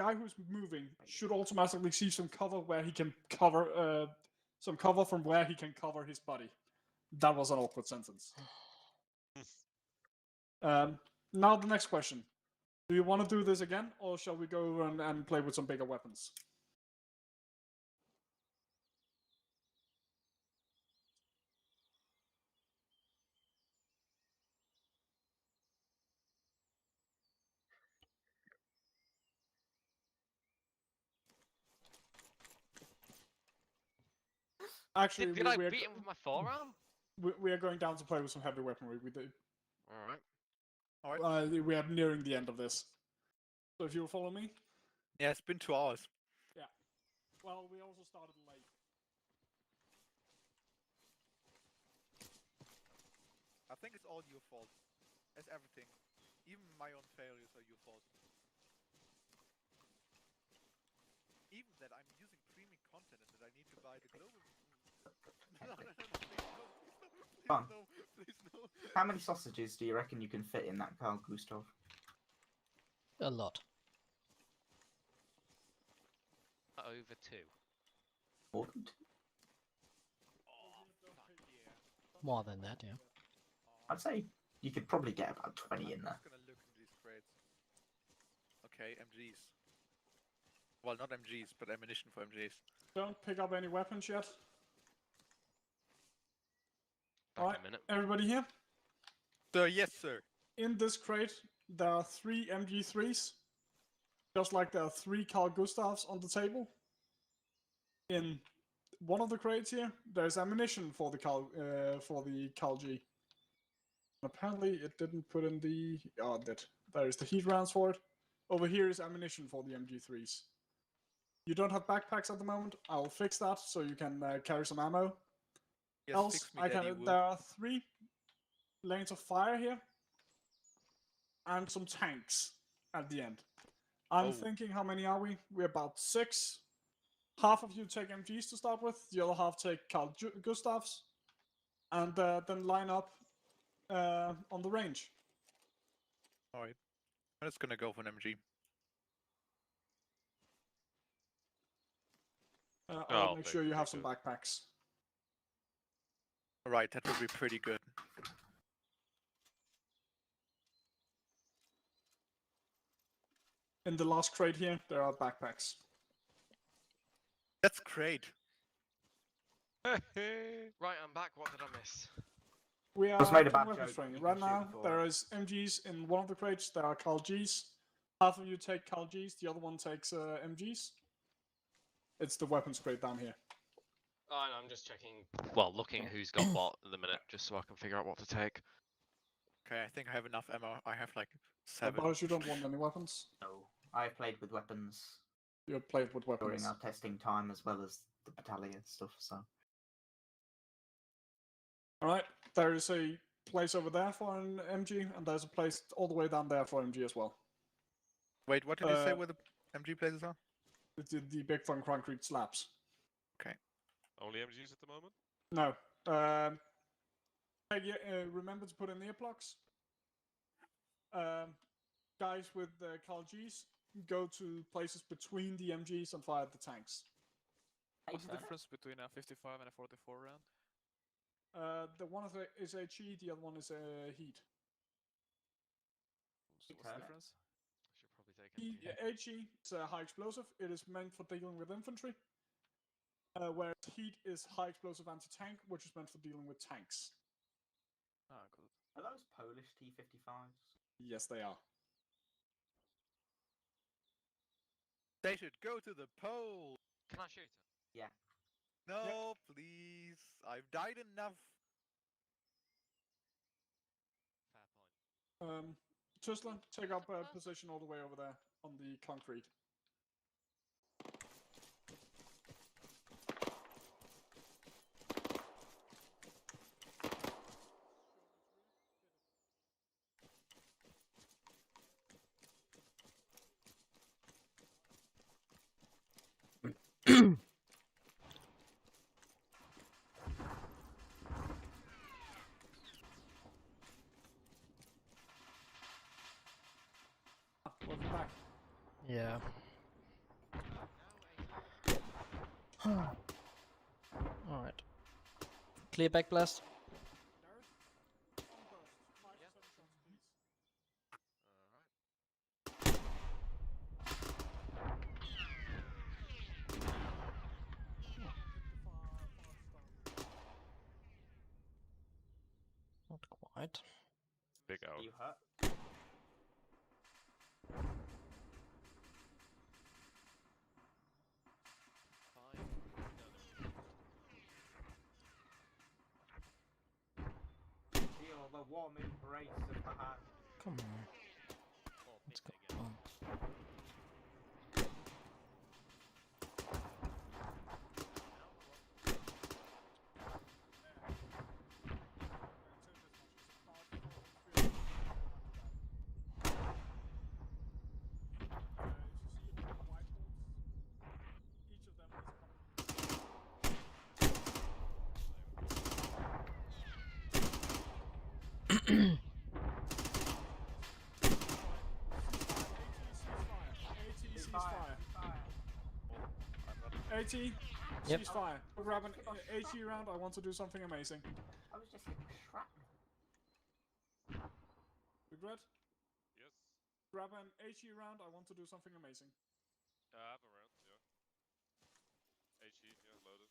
guy who's moving should automatically see some cover where he can cover some cover from where he can cover his body. That was an awkward sentence. Now the next question. Do you want to do this again, or shall we go and play with some bigger weapons? Actually, Did I beat him with my forearm? We are going down to play with some heavy weaponry. We do. Alright. We are nearing the end of this. So if you'll follow me. Yeah, it's been 2 hours. Yeah. Well, we also started late. I think it's all your fault. It's everything. Even my own failures are your fault. Even that I'm using premium content and that I need to buy the global... No, please no. How many sausages do you reckon you can fit in that Carl Gustav? A lot. Over 2. More than 2? Oh, fuck yeah. More than that, yeah. I'd say you could probably get about 20 in there. I'm just gonna look into these crates. Okay, MGs. Well, not MGs, but ammunition for MGs. Don't pick up any weapons yet. Back Alright, in a minute. everybody here? Sir, yes, sir. In this crate, there are 3 MG3s. Just like there are 3 Carl Gustavs on the table. In one of the crates here, there's ammunition for the Carl G. Apparently, it didn't put in the... Oh, it did. There is the heat rounds for it. Over here is ammunition for the MG3s. You don't have backpacks at the moment. I will fix that so you can carry some ammo. Yes, Else, fix me, Daddy Woo. there are 3 lanes of fire here. And some tanks at the end. I'm thinking, how many are we? We're about 6. Half of you take MGs to start with. The other half take Carl Gustavs. And then line up on the range. Alright. I'm just gonna go for an MG. I'll make sure you have some backpacks. Alright, that would be pretty good. In the last crate here, there are backpacks. That's great. Right, I'm back. What did I miss? We are Just made a doing bad weapons joke, training. you Right can shoot now, before. there is MGs in one of the crates. There are Carl Gs. Half of you take Carl Gs. The other one takes MGs. It's the weapons crate down here. Oh, no, I'm just checking. Well, looking who's got what at the minute, just so I can figure out what to take. Okay, I think I have enough ammo. I have like 7. Boris, you don't want any weapons? No. I played with weapons You played with weapons. during our testing time as well as the battalion stuff, so... Alright, there is a place over there for an MG, and there's a place all the way down there for MG as well. Wait, what did you say where the MG places are? The big fun concrete slabs. Only MGs at the moment? No. Remember to put in earplugs. Guys with Carl Gs go to places between the MGs and fire at the tanks. What's the difference between a 55 and a 44 round? The one is HE, the other one is heat. So what's the difference? I should probably take MG. HE is high explosive. It is meant for dealing with infantry. Whereas heat is high explosive anti-tank, which is meant for dealing with tanks. Ah, cool. Are those Polish T-55s? Yes, they are. They should go to the pole! Can I shoot him? Yeah. No, please. I've died enough. Fair point. Tusla, take up a position all the way over there on the concrete. Welcome back. Yeah. Alright. Clear back blast. Gareth, on burst. 5 to 7 shots, please. Not quite. Big out. Are you hurt? Feel the warm embrace of the hand. Come on. Let's go. Oh. AT, Yep. ceasefire. Grab an AT round, I want to do something amazing. I was just hitting shrapnel. Regret? Yes. Grab an AT round, I want to do something amazing. I have a round, yeah. HE, yeah, loaded.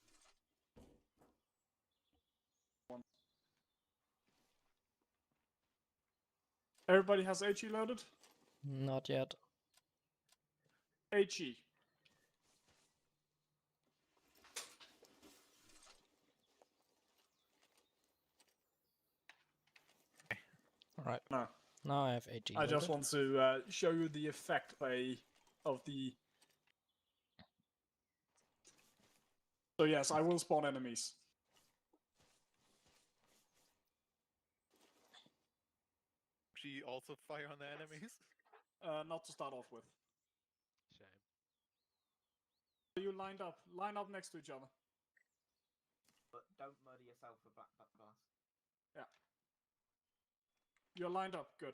Everybody has HE loaded? Not yet. HE. Alright. No. Now I have AG. I just loaded. want to show you the effect of the... So yes, I will spawn enemies. She also fire on the enemies. Not to start off with. Shame. Are you lined up? Line up next to each other. But don't murder yourself for black glass. You're lined up, good.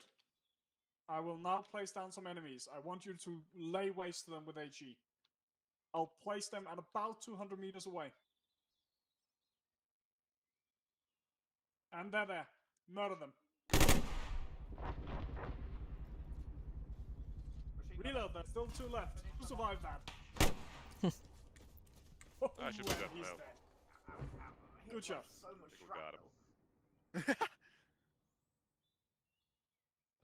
I will now place down some enemies. I want you to lay waste to them with HE. I'll place them at about 200 meters away. And they're there. Murder them. Reload, there's still 2 left. Who survived that? I should be and dead he's now. dead. Good job. So much I think we got him. shrapnel.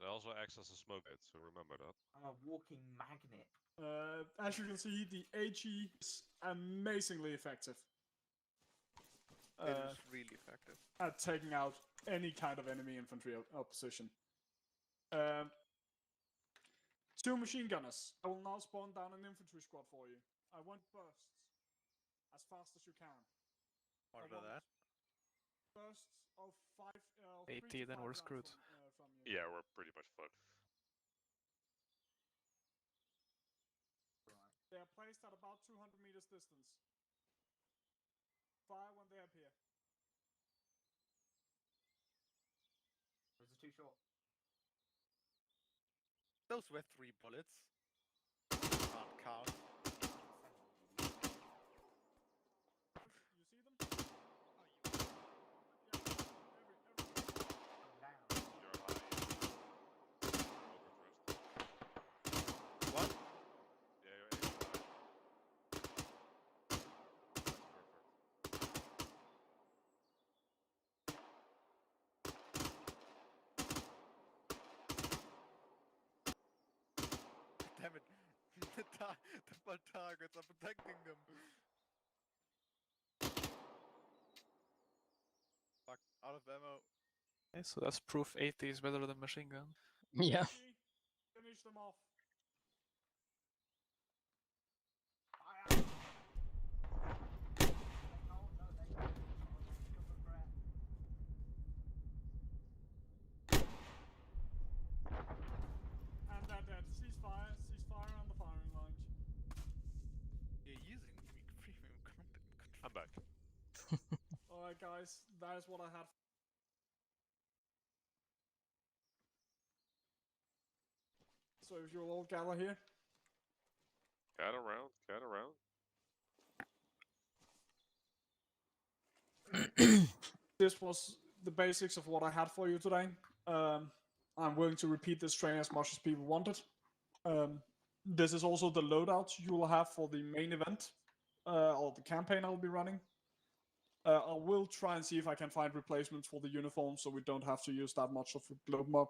It also acts as a smoke gate, so remember that. I'm a walking magnet. As you can see, the HE is amazingly effective. It is really effective. At taking out any kind of enemy infantry opposition. 2 machine gunners. I will now spawn down an infantry squad for you. I want bursts as fast as you can. Monitor want that. Bursts of 5. 80, 3 to then 5 we're rounds screwed. From you. Yeah, we're pretty much fucked. They are placed at about 200 meters distance. Fire when they appear. Was it too short? Those were 3 bullets. Can't count. You see them? I'm down. You're high. Open first. What? Yeah, you're aiming high. Perfect. Damn it. The ball targets are protecting them. Fuck, out of ammo. Okay, so that's proof 80 is better than machine gun. Yeah. Finish them off. Fire! No, they don't. Cover threat. And they're dead. Ceasefire. Ceasefire on the firing line. You're using premium content. I'm back. Alright guys, that is what I had. So if you'll all gather here. Cat around, cat around. this was the basics of what I had for you today. I'm willing to repeat this training as much as people want it. This is also the loadout you will have for the main event, or the campaign I'll be running. I will try and see if I can find replacements for the uniform, so we don't have to use that much of a globe mod.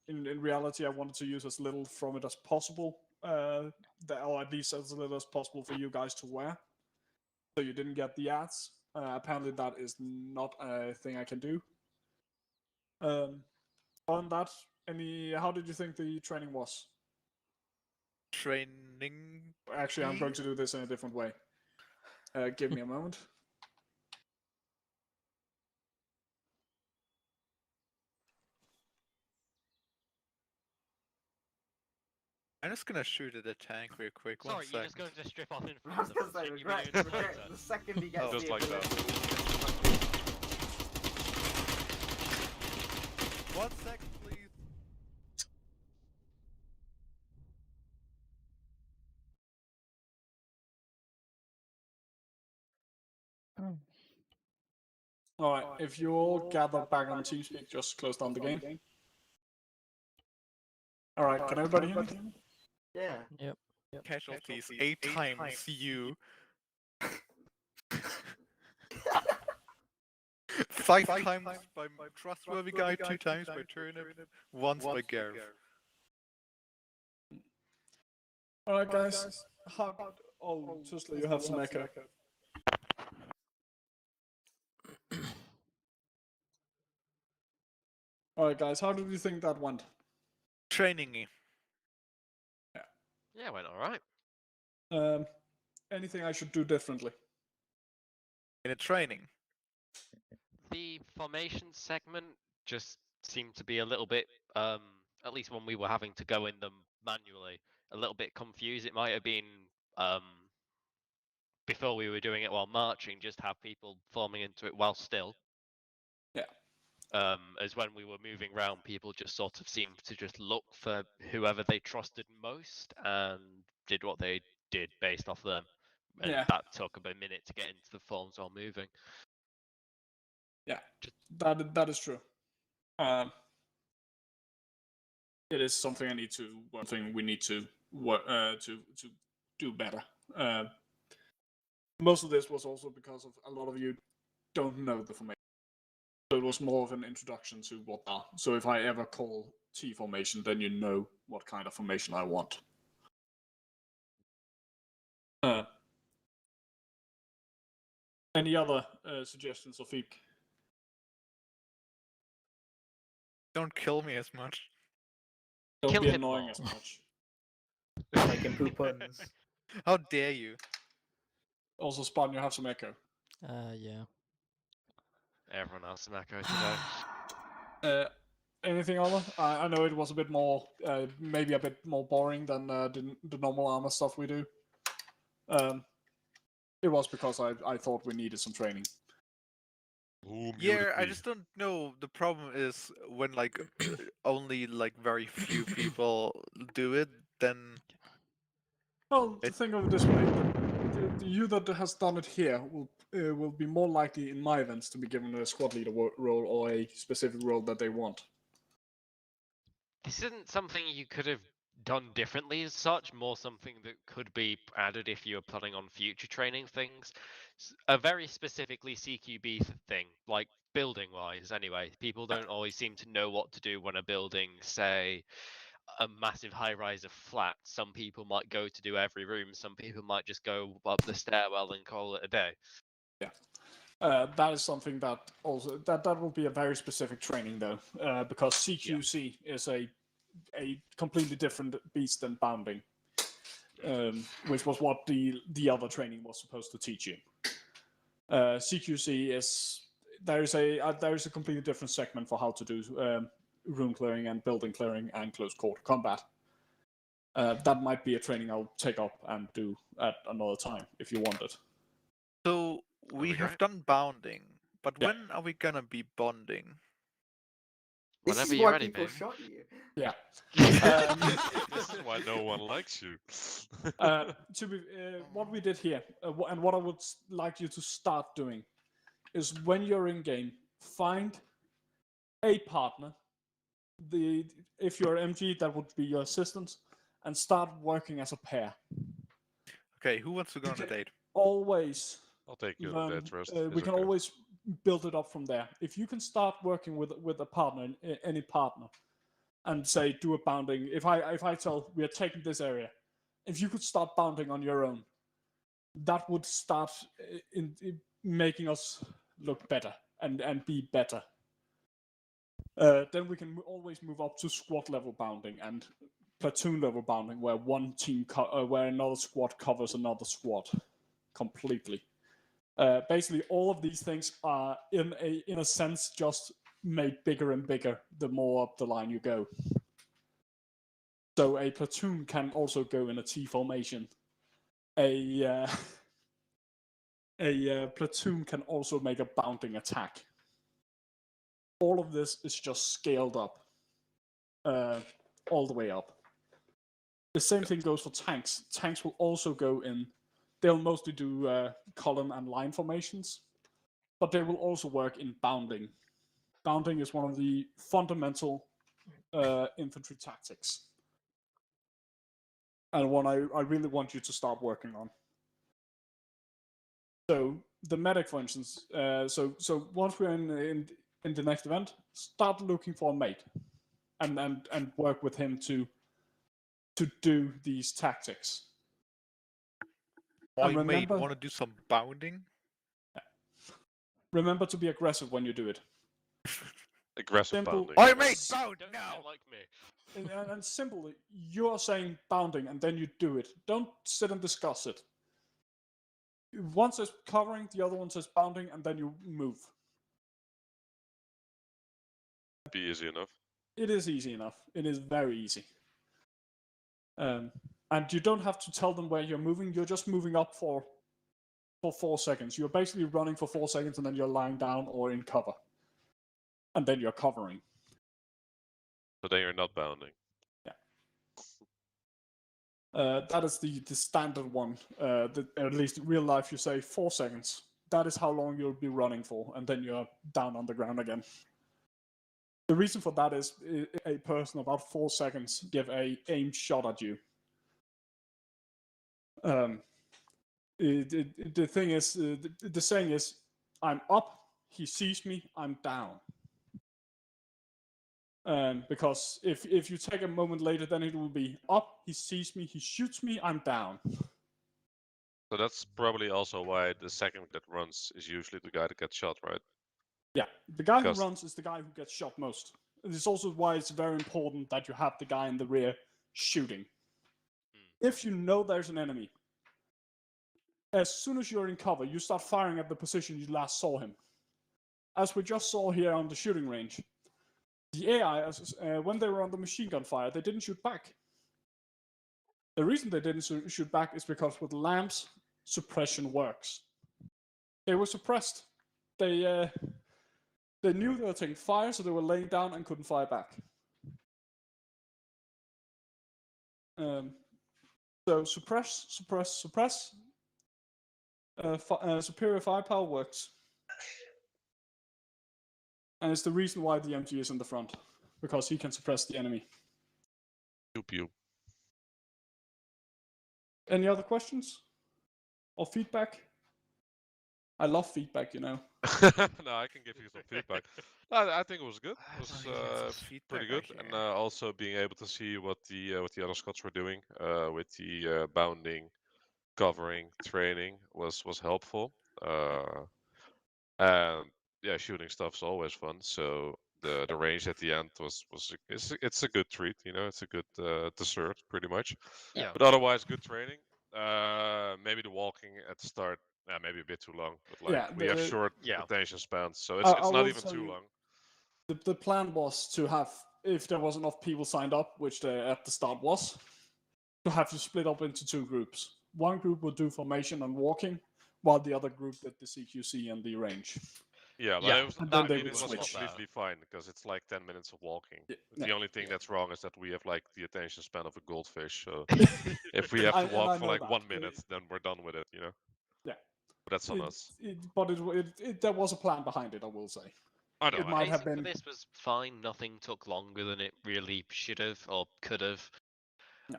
In reality, I wanted to use as little from it as possible, or at least as little as possible for you guys to wear, so you didn't get the ads. Apparently, that is not a thing I can do. On that, how did you think the training was? Training. Actually, I'm going to do this in a different way. Give me a moment. I'm just gonna shoot at the tank real quick. Sorry, One you're just second. going to strip off in I front was of gonna us. say, Shouldn't you be regret, doing regret that? the second he gets Just the like that. ability. 1 second, please. Oh. Alright, if you all gather back on TeamSpeak, just close down the game. Alright, can everybody hear me? Yeah. Yep. Casualties 8 times you. 5 times by trustworthy guy, 2 times by Turnip, once by Gareth. Alright, guys. Oh, Tusla, you have some echo. Alright, guys, how did you think that went? Training. Yeah, went alright. Anything I should do differently? In a training. The formation segment just seemed to be a little bit, at least when we were having to go in them manually, a little bit confused. It might have been before we were doing it while marching, just have people forming into it while still. Yeah. As when we were moving around, people just sort of seemed to just look for whoever they trusted most and did what they did based off them. And Yeah. that took about a minute to get into the forms while moving. Yeah, that is true. It is something we need to work to do better. Most of this was also because of a lot of you don't know the formation, so it was more of an introduction to what are. So if I ever call T formation, then you know what kind of formation I want. Any other suggestions or feedback? Don't kill me as much. Don't Kill be him annoying more. as much. Making poop puns. How dare you? Also, Spawn, you have some echo. Yeah. Everyone else in echo today. Anything other? I know it was a bit more, maybe a bit more boring than the normal ArmA stuff we do. It was because I thought we needed some training. Ooh, Yeah, muted I me. just don't know. The problem is when like only like very few people do it, then Well, to think of it this way, the you that has done it here will be more likely in my events to be given a squad leader role or a specific role that they want. This isn't something you could have done differently as such, more something that could be added if you were putting on future training things. A very specifically CQB thing, like building wise anyway. People don't always seem to know what to do when a building, say, a massive high rise of flats. Some people might go to do every room, some people might just go up the stairwell and call it a day. Yeah. That is something that also that will be a very specific training though, because CQC is a completely different beast than bounding, which was what the other training was supposed to teach you. CQC is there is a completely different segment for how to do room clearing and building clearing and close quarter combat. That might be a training I'll take up and do at another time if you want it. so we be have great. done bounding, but Yeah. when are we gonna be bonding? This Whenever is you're why ready, people baby. shot you. Yeah. This is why no one likes you. To be what we did here, and what I would like you to start doing is when you're in game, find a partner. If you're MG, that would be your assistant, and start working as a pair. Okay, who wants to go on a Okay. date? Always I'll take you on learn. that first. We can always build it up from there. If you can start working with a partner, any partner, and say do a bounding. If I tell we are taking this area, if you could start bounding on your own, that would start in making us look better and be better. Then we can always move up to squad level bounding and platoon level bounding, where one team where another squad covers another squad completely. Basically, all of these things are in a sense just made bigger and bigger the more up the line you go. So a platoon can also go in a T formation. A platoon can also make a bounding attack. All of this is just scaled up, all the way up. The same thing goes for tanks. Tanks will also go in. They'll mostly do column and line formations, but they will also work in bounding. Bounding is one of the fundamental infantry tactics, and one I really want you to start working on. So the medic, for instance. So once we're in the next event, start looking for a mate, and work with him to do these tactics. My mate want to do some bounding. Remember to be aggressive when you do it. Aggressive Simple. bounding. My mate bound Don't now. get like me. And simply, you're saying bounding, and then you do it. Don't sit and discuss it. One says covering, the other one says bounding, and then you move. Be easy enough. It is easy enough. It is very easy. And you don't have to tell them where you're moving. You're just moving up for 4 seconds. You're basically running for 4 seconds, and then you're lying down or in cover. And then you're covering. So then you're not bounding. That is the standard one. At least in real life, you say 4 seconds. That is how long you'll be running for, and then you're down on the ground again. The reason for that is a person about 4 seconds give a aimed shot at you. The thing is, the saying is, I'm up, he sees me, I'm down. Because if you take a moment later, then it will be up, he sees me, he shoots me, I'm down. So that's probably also why the second that runs is usually the guy that gets shot, right? Yeah, the guy who runs is the guy who gets shot most. It's also why it's very important that you have the guy in the rear shooting. If you know there's an enemy, as soon as you're in cover, you start firing at the position you last saw him. As we just saw here on the shooting range, the AI, when they were under machine gun fire, they didn't shoot back. The reason they didn't shoot back is because with lamps, suppression works. They were suppressed. They knew they were taking fire, so they were laying down and couldn't fire back. So suppress. Superior firepower works. And it's the reason why the MG is in the front, because he can suppress the enemy. Pew pew. Any other questions? Or feedback? I love feedback, you know. No, I can give you some feedback. I think it was good. It was pretty good, and also being able to see what the other Scots were doing with the bounding, covering, training was helpful. And yeah, shooting stuff's always fun. So the range at the end it's a good treat, you know. It's a good dessert, pretty much. Yeah. But otherwise, good training. Maybe the walking at the start, maybe a bit too long. But like we have short attention spans, so it's not even too long. The plan was to have, if there was enough people signed up, which there at the start was, to have you split up into 2 groups. One group would do formation and walking, while the other group did the CQC and the range. Yeah, but it was completely fine because it's like 10 minutes of walking. The only thing that's wrong is that we have like the attention span of a goldfish. So if we have to walk for like 1 minute, then we're done with it, you know? Yeah. That's on us. But there was a plan behind it, I will say. I know. It might have Pacing been. for this was fine. Nothing took longer than it really should have or could have.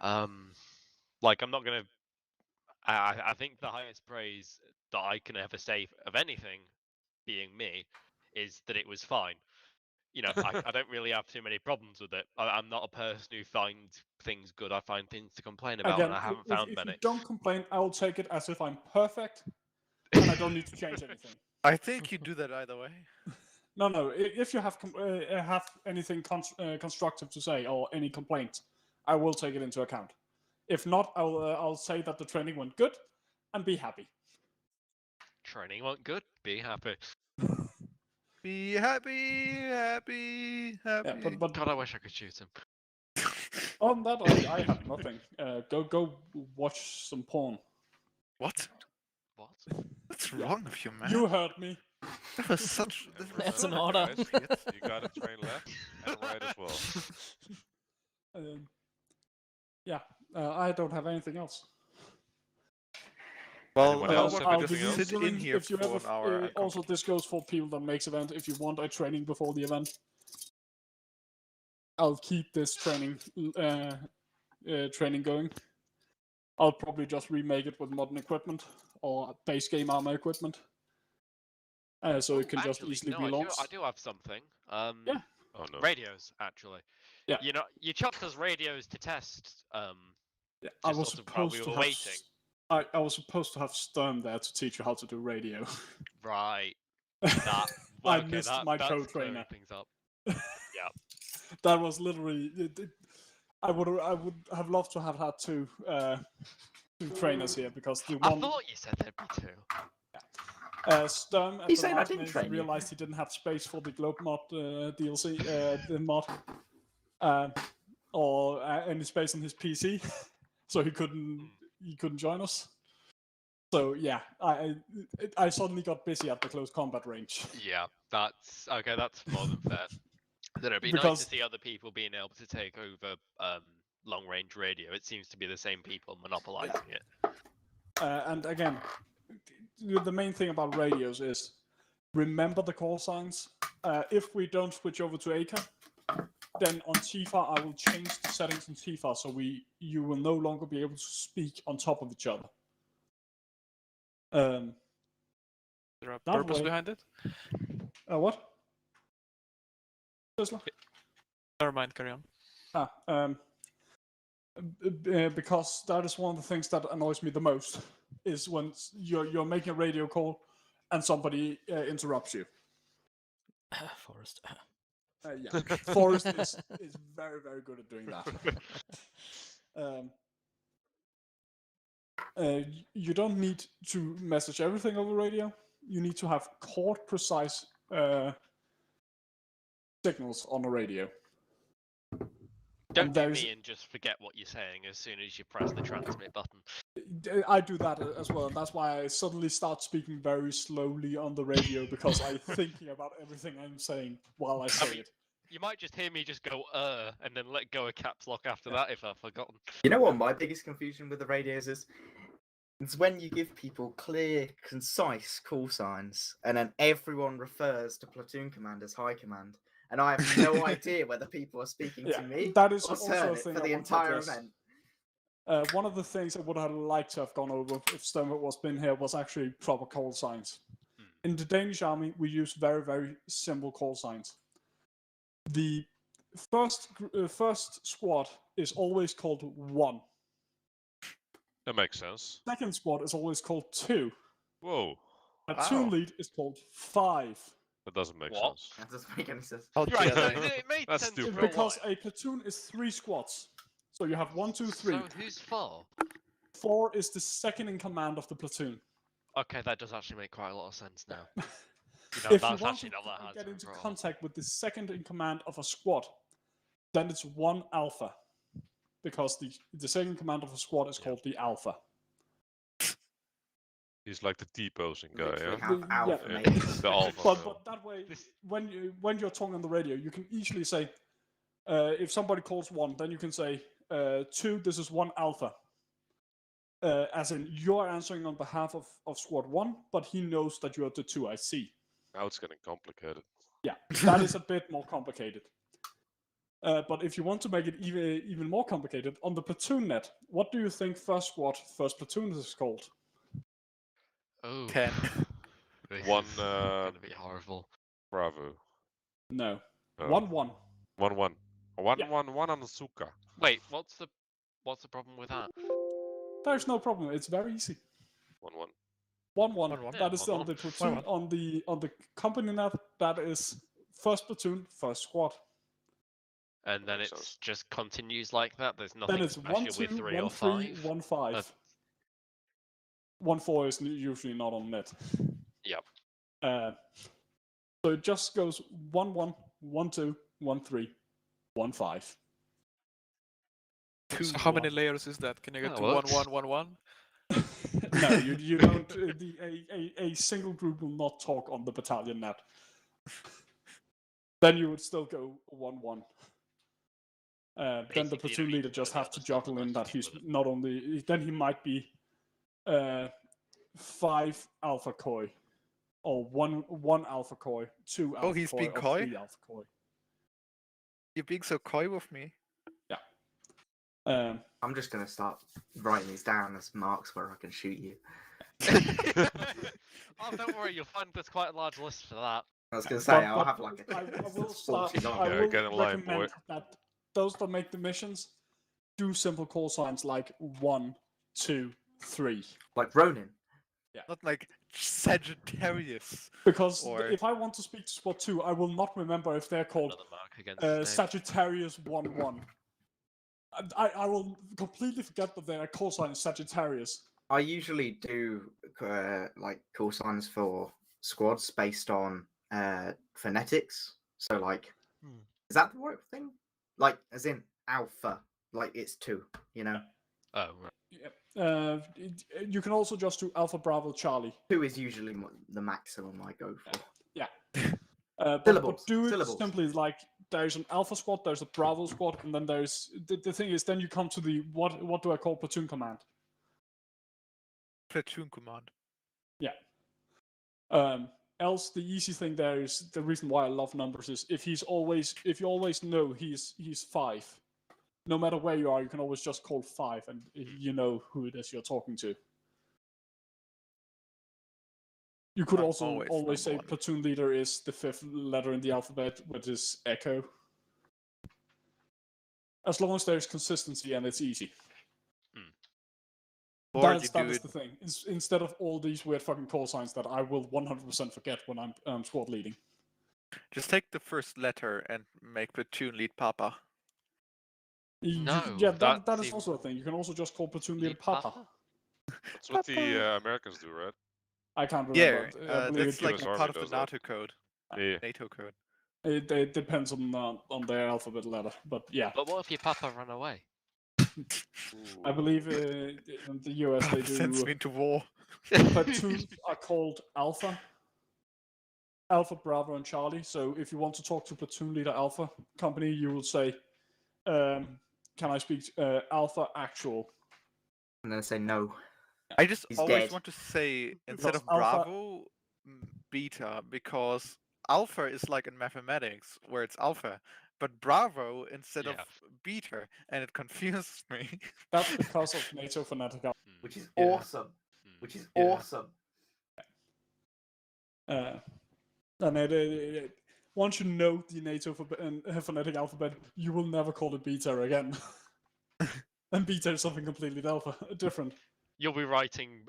No. Like I'm not gonna. I think the highest praise that I can ever say of anything, being me, is that it was fine. You know, I don't really have too many problems with it. I'm not a person who finds things good. I find things to complain about, Again, and I haven't if found you many. don't complain, I will take it as if I'm perfect, and I don't need to change anything. I think you do that either way. No. If you have anything constructive to say or any complaints, I will take it into account. If not, I'll say that the training went good, and be happy. Training went good. Be happy. Be happy, happy, happy. Yeah, but God, I wish I could shoot him. on that, I have nothing. Go watch some porn. What? What? What's wrong with you, man? You heard me. That was such. And That's an remember, order. guys, you gotta train left and right as well. Yeah, I don't have anything else. Well, Anyone else have I'll anything just else? sit in here if you for ever, an hour. and also, this goes for people that makes event. If you want a training before the event, I'll keep this training going. I'll probably just remake it with modern equipment or base game ArmA equipment, so it can just Actually, easily no, be launched. I do have something. Yeah. Oh no. Radios, actually. Yeah. You know, you chucked us radios to test. Yeah, I was sort of while we supposed to were have. waiting. I was supposed to have Sturm there to teach you how to do radio. Right. That. I Okay, missed that, my that's co-trainer. clearing things up. That was literally. I would have loved to have had two trainers here because the I one thought you said there'd be two. Sturm at He's the saying I last didn't minute train you. realized he didn't have space for the Globe mod DLC, the mod, or any space on his PC, so he couldn't join us. So yeah, I suddenly got busy at the close combat range. Yeah, that's okay. That's more than fair. Then it'd be nice Because- to see other people being able to take over long range radio. It seems to be the same people monopolizing it. And again, the main thing about radios is remember the call signs. If we don't switch over to ACA, then on TFAR I will change the settings in TFAR so you will no longer be able to speak on top of each other. Is there a That purpose way- behind it? What? Tesla? Never mind, carry on. Because that is one of the things that annoys me the most is when you're making a radio call and somebody interrupts you. Forest. Yeah, Forrest is very, very good at doing that. You don't need to message everything over radio. You need to have chord precise signals on a radio. Don't do there's- me and just forget what you're saying as soon as you press the transmit button. I do that as well. That's why I suddenly start speaking very slowly on the radio because I'm thinking about everything I'm saying while I say it. You might just hear me just go and then let go of caps lock after that if I've forgotten. You know what my biggest confusion with the radios is? It's when you give people clear, concise call signs, and then everyone refers to Platoon Command as High Command, and I have no idea whether people are speaking Yeah, to me that is or also turn a it thing for I the want to entire address. event. One of the things I would have liked to have gone over if Sturm was been here was actually proper call signs. In the Danish army, we use very, very simple call signs. The first squad is always called 1. That makes sense. Second squad is always called 2. Whoa, Platoon Wow. lead is called 5. that doesn't make What? sense. That doesn't make any sense. How Right, dare so they? it made That's sense stupid. for a Because while. a platoon is 3 squads. So you have 1, 2, 3. So who's 4? 4 is the second in command of the platoon. Okay, that does actually make quite a lot of sense now. You know, If you that's want actually to not that hard get to into remember. contact with the second in command of a squad, then it's 1 alpha. Because the second in command of a squad is called the alpha. He's like the T-posing guy, Literally yeah? have Yeah. alpha Yeah. mates. The alpha. But that way, This- when you're talking on the radio, you can easily say, if somebody calls 1, then you can say, 2, this is 1 alpha. as in you're answering on behalf of Squad 1, but he knows that you're the 2IC. Now it's getting complicated. Yeah, that is a bit more complicated. But if you want to make it even more complicated, on the platoon net, what do you think first squad, first platoon is called? Oh. 10. This One, is gonna be horrible. Bravo. No. Oh. 1-1. 1-1. 1-1 Yeah. on the Suka. Wait, what's the problem with that? There's no problem. It's very easy. 1-1. 1-1. 1-1. That is 1-1. on the platoon. 1-1. On the company net, that is first platoon, first squad. And then Makes it's sense. just continues like that. There's nothing Then it's special 1-2, with 3 or 1-3, 5. 1-5. 1-4 is usually not on net. Yep. So it just goes 1-1, 1-2, 1-3, 1-5. So how many layers is that? Can you get That to works. 1-1-1-1? No, you don't. A single group will not talk on the battalion net. Then you would still go 1-1. Then the Basically, platoon you don't leader even just know have the to juggle in that stuff he's with it. not only. Then he might be 5 alpha koi, or one alpha koi, 2 alpha he's koi, being or coy? 3 alpha koi. You're being so coy with me. I'm just gonna start writing these down as marks where I can shoot you. Oh, don't worry, you'll find there's quite a large list for that. I was gonna say But- I'll but have like a I will start. 40 long. I Yeah, will get in line, boy. recommend that those that make the missions do simple call signs like 1, 2, 3. Like Ronin. Not like Sagittarius. Because Or- if I want to speak to Squad 2, I will not remember if they're called Another mark against his name. Sagittarius 1-1. I will completely forget that their call sign is Sagittarius. I usually do like call signs for squads based on phonetics. So like, is that the right thing? Like, as in alpha, like it's 2. You know, Oh, right. You can also just do Alpha Bravo Charlie. 2 is usually the maximum I go for. Yeah. But Syllables, do it syllables. simply like there's an Alpha squad, there's a Bravo squad, and then there's the thing is then you come to the what do I call Platoon Command? Platoon Command. Yeah. Else the easy thing there is the reason why I love numbers is if you always know he's 5. No matter where you are, you can always just call 5 and you know who it is you're talking to. You could I'm also always always say number 1. platoon leader is the 5th letter in the alphabet, which is echo. As long as there's consistency and it's easy. Or That you is do the thing. Instead of all these weird fucking call signs that I will 100% forget when I'm squad leading. just take the first letter and make platoon lead Papa. No, Yeah, that that's is even- also a thing. You can also just call platoon leader Lead Papa. Papa? That's what the Americans do, right? I can't Yeah, remember. I believe that's it, like US a Army part of does the that. NATO code. Yeah. NATO code. it depends on their alphabet letter, but yeah. But what if your Papa ran away? I believe in the US they Sends do me into war. platoons are called Alpha. Alpha, Bravo, and Charlie. So if you want to talk to platoon leader Alpha company, you will say, "Can I speak Alpha Actual?" I'm gonna say no. I just He's always dead. want to say instead Because of Alpha- Bravo, Beta, because Alpha is like in mathematics where it's Alpha, but Bravo instead Yeah. of Beta, and it confuses me. That's because of NATO phonetic alphabet. Which is Yeah. awesome. Which is Yeah. awesome. And once you know the NATO phonetic alphabet, you will never call it beta again. And beta is something completely different. You'll be writing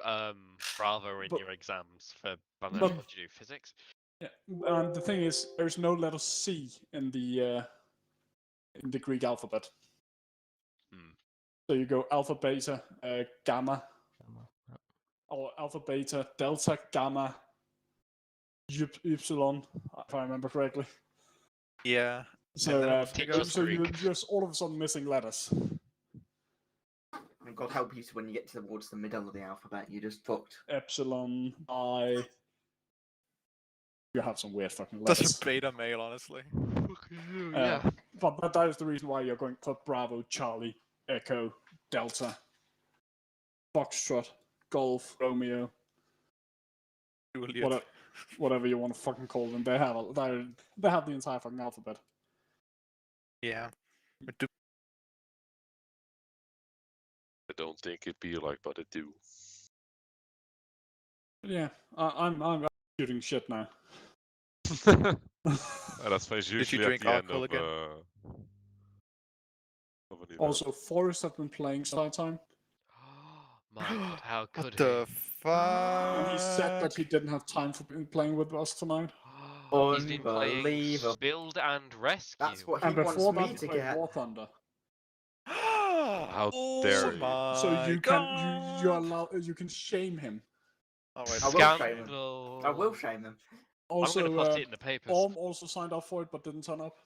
Bravo in But- your exams for what but- did you do? Physics? Yeah. And the thing is, there's no letter C in the Greek alphabet. So you go alpha, beta, gamma, or alpha, beta, delta, gamma, epsilon, if I remember correctly. Yeah. So, then also Teach goes us so you're Greek. just all of a sudden missing letters. And God help you when you get towards the middle of the alphabet, you're just fucked. Epsilon, I. You have some weird fucking Such letters. a beta male, honestly. Yeah. But that is the reason why you're going for Bravo, Charlie, Echo, Delta. Foxtrot, Golf, Romeo, Juliet. whatever you want to fucking call them. They have they have the entire fucking alphabet. Yeah. I don't think it be like, but it do. Yeah, I'm shooting shit now. That's fine. Usually at drink the end alcohol again? of an event. Also, Forrest have been playing side time. My god, how could What he? the fuck? And he said that he didn't have time for playing with us tonight. He's been playing Unbelievable. Build and Rescue. That's what he And wants before me that, he to played get. War Thunder. How dare you. So you can shame him. Oh, wait. I will shame him. Scandal. I will shame him. I'm Also, gonna put it in the papers. Orm also signed up for it but didn't turn up.